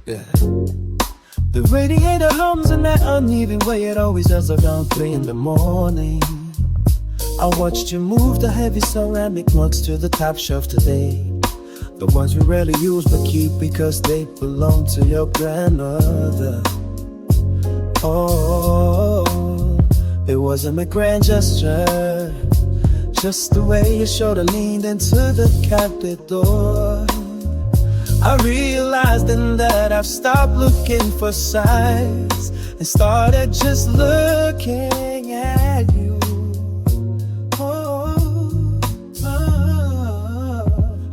Yeah. The radiator hums in that uneven way it always does around 3 in the morning. I watched you move the heavy ceramic mugs to the top shelf today. The ones we rarely use but keep because they belong to your grandmother. Oh, it wasn't a grand gesture, just the way your shoulder leaned into the cabinet door. I realized then that I've stopped looking for signs and started just looking at you.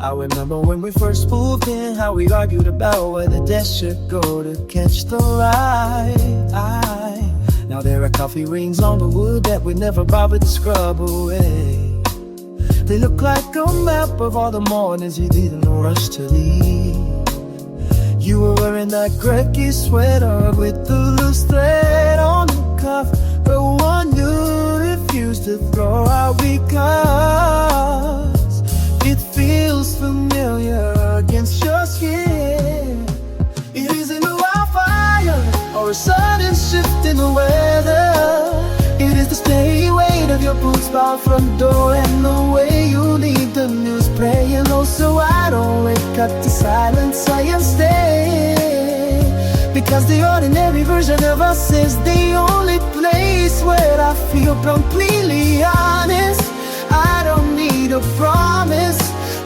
I remember when we first moved in, how we argued about where the desk should go to catch the light. Now there are coffee rings on the wood that we never bothered to scrub away. They look like a map of all the mornings you didn't rush to leave. You were wearing that Grecky sweater with the loose thread on the cuff, the one you refused to throw out because it feels familiar against your skin. It isn't a wildfire or a sudden shift in the weather. It is the steady weight of your boots by the front door and the way you leave the news playing low so I don't wake up to silence. I am staying because the ordinary version of us is the only place where I feel completely honest. I don't need a promise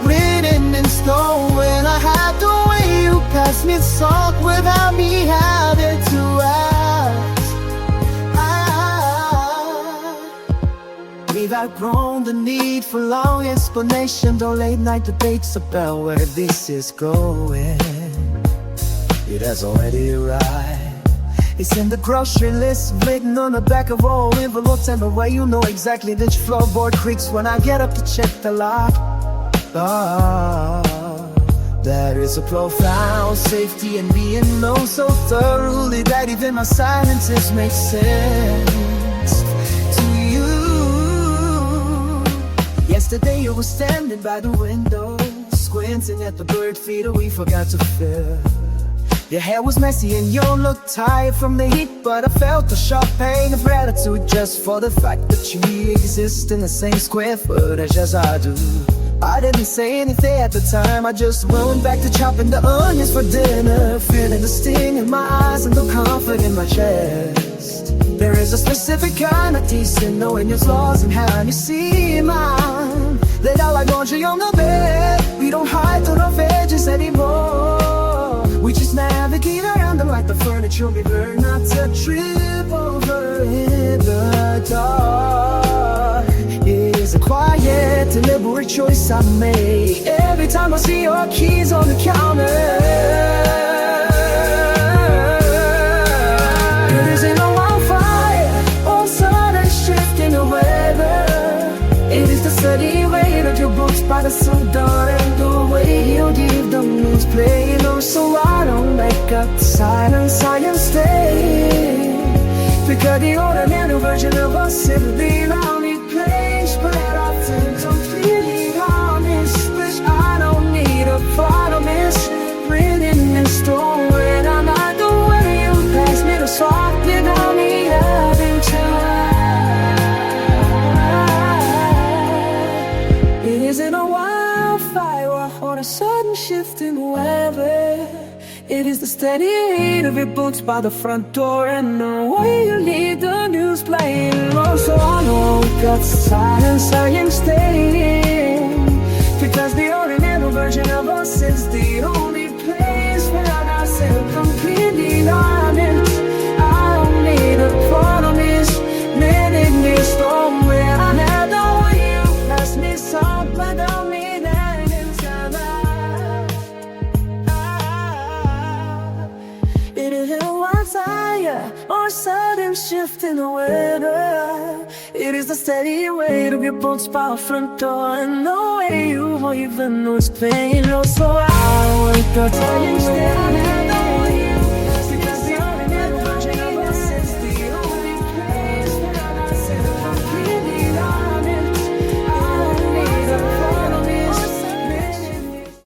written in stone when I had the way you passed me salt without me having to ask. We've outgrown the need for long explanations or late night debates about where this is going. It has already arrived. It's in the grocery list, written on the back of all envelopes, and the way you know exactly which floorboard creaks when I get up to check the lock. There is a profound safety in being known so thoroughly that even my silences make sense to you. Yesterday you were standing by the window, squinting at the bird feeder we forgot to fill. Your hair was messy and you looked tired from the heat, but I felt a sharp pain of gratitude just for the fact that you exist in the same square footage as I do. I didn't say anything at the time, I just went back to chopping the onions for dinner, feeling the sting in my eyes and the comfort in my chest. There is a specific kind of taste in knowing your flaws and how you see mine. Laid out like laundry on the bed, we don't hide on our edges anymore. We just navigate around them like the furniture we learn not to trip over in the dark. It is a quiet, deliberate choice I make every time I see your keys on the counter. It isn't a wildfire or sudden shift in the weather. It is the steady weight of your boots by the sundown and the way you leave the news playing on so I don't make up the silence. I am staying because the ordinary version of us is the only place where I feel completely honest. But I don't need a promise written in stone when I'm not the way you pass me the salt without me having to ask. It isn't a wildfire or a sudden shift in weather. It is the steady heat of your boots by the front door and the way you leave the news playing low so I know we got silence. I am staying because the ordinary version of us is the only place where I feel completely honest. I don't need a promise written in stone where I had the way you passed me salt without me. Or sudden shift in the weather. It is the steady weight of your boots by the front door and the way you even was playing. Oh, so I wake up to you standing